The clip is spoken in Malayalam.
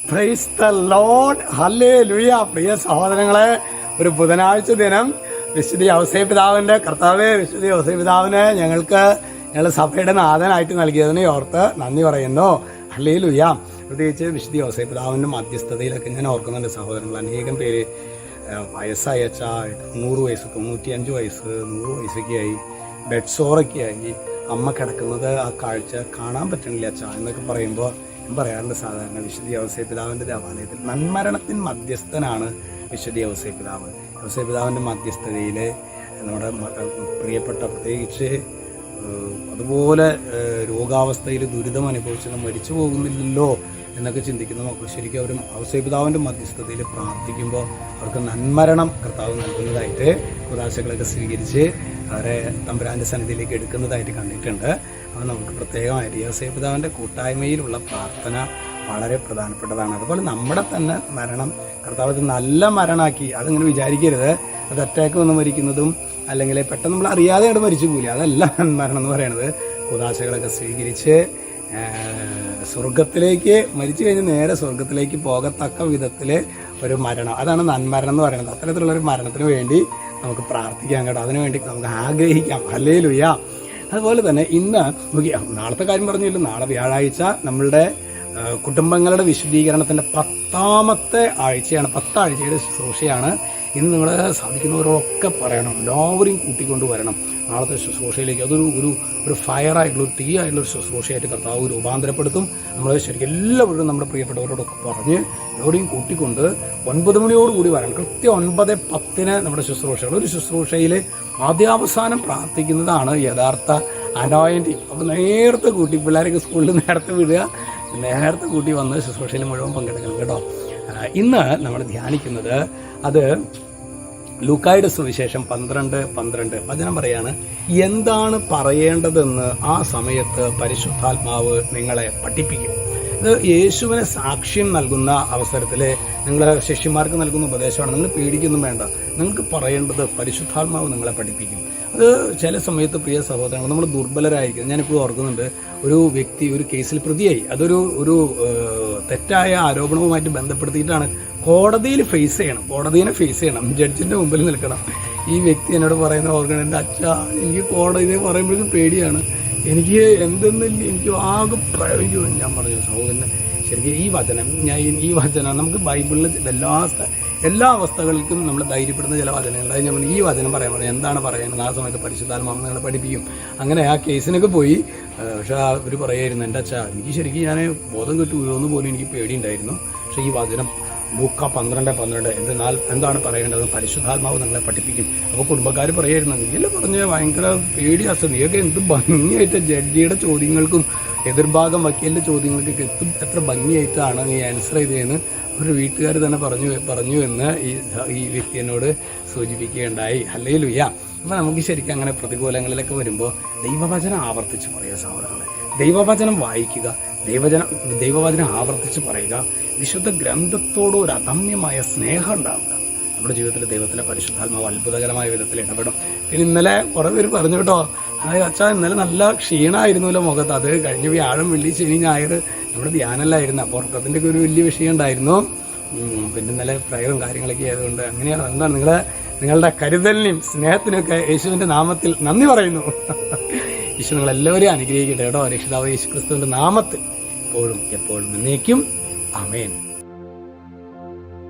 Price the lord, hallelujah. പ്രിയ സഹോദരങ്ങളെ, ഒരു ബുധനാഴ്ച ദിനം വിശുദ്ധ ഔസേപ്പ് പിതാവിന്റെ കർത്താവേ, വിശുദ്ധ ഔസേപ്പ് പിതാവിനെ ഞങ്ങൾ സഭയുടെ നാഥനായിട്ട് നൽകിയതിനെ ഓർത്ത് നന്ദി പറയുന്നു. ഹല്ലേലൂയ. പ്രത്യേകിച്ച് വിശുദ്ധ ഔസേപ്പ് പിതാവിന്റെ മധ്യസ്ഥതയിലൊക്കെ ഞാൻ ഓർക്കുന്നുണ്ട് സഹോദരങ്ങൾ. അനേകം പേര് വയസ്സായച്ച 100 വയസ്സ്, 95 വയസ്സ്, 100 വയസ്സൊക്കെ ആയി, ബെഡ് സോറൊക്കെ ആയി, അമ്മ കിടക്കുന്നത് ആ കാഴ്ച കാണാൻ പറ്റണില്ല അച്ഛാ എന്നൊക്കെ പറയുമ്പോൾ ഞാൻ പറയാറുണ്ട്, സാധാരണ വിശുദ്ധ ഔസേപ്പ് പിതാവിൻ്റെ ദേവാലയത്തിൽ നന്മരണത്തിൻ മധ്യസ്ഥനാണ് വിശുദ്ധ ഔസേപ്പ് പിതാവ്. ഔസേപ്പ് പിതാവിൻ്റെ മധ്യസ്ഥതയിൽ നമ്മുടെ പ്രിയപ്പെട്ട, പ്രത്യേകിച്ച് അതുപോലെ രോഗാവസ്ഥയിൽ ദുരിതം അനുഭവിച്ച് മരിച്ചു പോകുന്നില്ലല്ലോ എന്നൊക്കെ ചിന്തിക്കുന്ന മക്കൾ ശരിക്കും അവരും ഔസേപ്പ് പിതാവിൻ്റെ മധ്യസ്ഥതയിൽ പ്രാർത്ഥിക്കുമ്പോൾ അവർക്ക് നന്മരണം കർത്താവ് നൽകുന്നതായിട്ട് കുദാശകളൊക്കെ സ്വീകരിച്ച് അവരെ തമ്പുരാൻ്റെ സന്നിധിയിലേക്ക് എടുക്കുന്നതായിട്ട് കണ്ടിട്ടുണ്ട്. അപ്പോൾ നമുക്ക് പ്രത്യേകമായിട്ട് ഔസേപ്പ് പിതാവിൻ്റെ കൂട്ടായ്മയിലുള്ള പ്രാർത്ഥന വളരെ പ്രധാനപ്പെട്ടതാണ്. അതുപോലെ നമ്മുടെ തന്നെ മരണം കർത്താവ് നല്ല മരണമാക്കി, അതിങ്ങനെ വിചാരിക്കരുത് അത് അറ്റാക്ക് വന്ന് മരിക്കുന്നതും അല്ലെങ്കിൽ പെട്ടെന്ന് നമ്മൾ അറിയാതെ അവിടെ മരിച്ചു പോകില്ല, അതല്ല മരണം എന്ന് പറയുന്നത്. കുദാശകളൊക്കെ സ്വീകരിച്ച് സ്വർഗത്തിലേക്ക് മരിച്ചു കഴിഞ്ഞ് നേരെ സ്വർഗത്തിലേക്ക് പോകത്തക്ക വിധത്തിൽ ഒരു മരണം, അതാണ് നന്മരണം എന്ന് പറയുന്നത്. അത്തരത്തിലുള്ളൊരു മരണത്തിന് വേണ്ടി നമുക്ക് പ്രാർത്ഥിക്കാം കേട്ടോ, അതിനു വേണ്ടി നമുക്ക് ആഗ്രഹിക്കാം. ഹല്ലേലൂയ. അതുപോലെ തന്നെ ഇന്ന് നാളത്തെ കാര്യം പറഞ്ഞില്ല, നാളെ വ്യാഴാഴ്ച നമ്മളുടെ കുടുംബങ്ങളുടെ വിശുദ്ധീകരണത്തിൻ്റെ 10ാമത്തെ ആഴ്ചയാണ്, 10 ആഴ്ചയുടെ ശുശ്രൂഷയാണ്. ഇന്ന് നിങ്ങൾ സാധിക്കുന്നവരൊക്കെ പറയണം, എല്ലാവരെയും കൂട്ടിക്കൊണ്ട് വരണം നാളത്തെ ശുശ്രൂഷയിലേക്ക്. അതൊരു ഒരു ഫയറായിട്ടുള്ള, ഒരു തീ ആയിട്ടുള്ളൊരു ശുശ്രൂഷയായിട്ട് കർത്താവ് രൂപാന്തരപ്പെടുത്തും. നമ്മൾ ശരിക്കും എല്ലാവരും നമ്മുടെ പ്രിയപ്പെട്ടവരോടൊക്കെ പറഞ്ഞ് എല്ലാവരെയും കൂട്ടിക്കൊണ്ട് 9 മണിയോടുകൂടി വരണം. കൃത്യം 9:10 നമ്മുടെ ശുശ്രൂഷകൾ. ഒരു ശുശ്രൂഷയിൽ ആദ്യാവസാനം പ്രാർത്ഥിക്കുന്നതാണ് യഥാർത്ഥ അനോയിന്റിങ്. അപ്പോൾ നേരത്തെ കൂട്ടി പിള്ളേരൊക്കെ സ്കൂളിൽ നേരത്തെ വിടുക, നേരത്തെ കൂട്ടി വന്ന് ശുശ്രൂഷയിൽ മുഴുവൻ പങ്കെടുക്കണം കേട്ടോ. ഇന്ന് നമ്മൾ ധ്യാനിക്കുന്നത് അത് ലൂക്കായുടെ സുവിശേഷം 12:12 വചനം പറയാണ്, എന്താണ് പറയേണ്ടതെന്ന് ആ സമയത്ത് പരിശുദ്ധാത്മാവ് നിങ്ങളെ പഠിപ്പിക്കും. ഇത് യേശുവിനെ സാക്ഷ്യം നൽകുന്ന അവസരത്തിൽ നിങ്ങൾ ശിഷ്യന്മാർക്ക് നൽകുന്ന ഉപദേശമാണ്. നിങ്ങൾ പേടിക്കൊന്നും വേണ്ട, നിങ്ങൾക്ക് പറയേണ്ടത് പരിശുദ്ധാത്മാവ് നിങ്ങളെ പഠിപ്പിക്കും. അത് ചില സമയത്ത് പ്രിയ സഹോദരങ്ങൾ നമ്മൾ ദുർബലരായിരിക്കും. ഞാനിപ്പോൾ ഓർക്കുന്നുണ്ട്, ഒരു വ്യക്തി ഒരു കേസിൽ പ്രതിയായി. അതൊരു തെറ്റായ ആരോപണവുമായിട്ട് ബന്ധപ്പെടുത്തിയിട്ടാണ് കോടതിയിൽ ഫേസ് ചെയ്യണം, ജഡ്ജിന്റെ മുമ്പിൽ നിൽക്കണം. ഈ വ്യക്തി എന്നോട് പറയുന്ന ഓർക്കണം, എൻ്റെ അച്ഛാ എനിക്ക് കോടതി പറയുമ്പോഴേക്കും പേടിയാണ്, എനിക്ക് എന്തെന്നില്ല, എനിക്ക് ആകെ പ്രയോഗിക്കും. ഞാൻ പറഞ്ഞു, സഹോദരനെ ശരിക്കും ഈ വചനം നമുക്ക് ബൈബിളിൽ എല്ലാ അവസ്ഥകൾക്കും നമ്മൾ ധൈര്യപ്പെടുന്ന ചില വചനങ്ങൾ. ഞാൻ ഈ വചനം പറയാൻ പറഞ്ഞു, എന്താണ് പറയുന്നത്, ആ സമയത്ത് പരിശുദ്ധാത്മാവ് നിങ്ങളെ പഠിപ്പിക്കും. അങ്ങനെ ആ കേസിനൊക്കെ പോയി. പക്ഷെ അവർ പറയായിരുന്നു, എൻ്റെ അച്ഛാ എനിക്ക് ശരിക്കും ഞാൻ ബോധം കെട്ട് വീഴുമെന്ന് പോലും എനിക്ക് പേടിയുണ്ടായിരുന്നു. പക്ഷേ ഈ വചനം ലൂക്ക 12:12 എന്താണ് പറയേണ്ടത്, പരിശുദ്ധാത്മാവ് നിങ്ങളെ പഠിപ്പിക്കും. അപ്പോൾ കുടുംബക്കാർ പറയായിരുന്നു, നീയല്ലേ പറഞ്ഞ ഭയങ്കര പേടിയാസം, നീയൊക്കെ എന്ത് ഭംഗിയായിട്ട് ജഡ്ജിയുടെ ചോദ്യങ്ങൾക്കും എതിർഭാഗം വക്കീലിൻ്റെ ചോദ്യങ്ങൾക്കൊക്കെ എത്ര ഭംഗിയായിട്ടാണ് നീ ആൻസർ ചെയ്തതെന്ന് ഒരു വീട്ടുകാർ തന്നെ പറഞ്ഞു എന്ന് ഈ വ്യക്തി എന്നോട് സൂചിപ്പിക്കുകയുണ്ടായി. ഹല്ലേലൂയ. അപ്പോൾ നമുക്ക് ശരിക്കും അങ്ങനെ പ്രതികൂലങ്ങളിലൊക്കെ വരുമ്പോൾ ദൈവവചനം ആവർത്തിച്ച് പറയുക സഹോദരങ്ങളെ, ദൈവവചനം വായിക്കുക, ദൈവവചനം ആവർത്തിച്ച് പറയുക, വിശുദ്ധ ഗ്രന്ഥത്തോട് ഒരു അദമ്യമായ സ്നേഹം ഉണ്ടാവുക. നമ്മുടെ ജീവിതത്തിൽ ദൈവത്തിൻ്റെ പരിശുദ്ധാത്മാവ് അത്ഭുതകരമായ വിധത്തിൽ ഇടപെടും. പിന്നെ ഇന്നലെ കുറേ പേര് പറഞ്ഞു കേട്ടോ, അച്ഛാ ഇന്നലെ നല്ല ക്ഷീണമായിരുന്നല്ലോ മുഖത്ത്, അത് കഴിഞ്ഞ് വ്യാഴം, വെള്ളി, ശനി, ഞായർ നമ്മുടെ ധ്യാനമല്ലായിരുന്നു, അപ്പോൾ ഉറക്കത്തിൻ്റെ ഒക്കെ ഒരു വലിയ വിഷയം ഉണ്ടായിരുന്നു. പിന്നെ ഇന്നലെ പ്രയറും കാര്യങ്ങളൊക്കെ ആയതുകൊണ്ട് അങ്ങനെയാണ്. എന്താണ് നിങ്ങളുടെ കരുതലിനും സ്നേഹത്തിനൊക്കെ യേശുവിൻ്റെ നാമത്തിൽ നന്ദി പറയുന്നു. യേശു നിങ്ങളെല്ലാവരെയും അനുഗ്രഹിക്കട്ടെ കേട്ടോ. രക്ഷിതാവ് യേശു ക്രിസ്തുവിൻ്റെ നാമത്തിൽ എപ്പോഴും എന്നേക്കും ആമേൻ.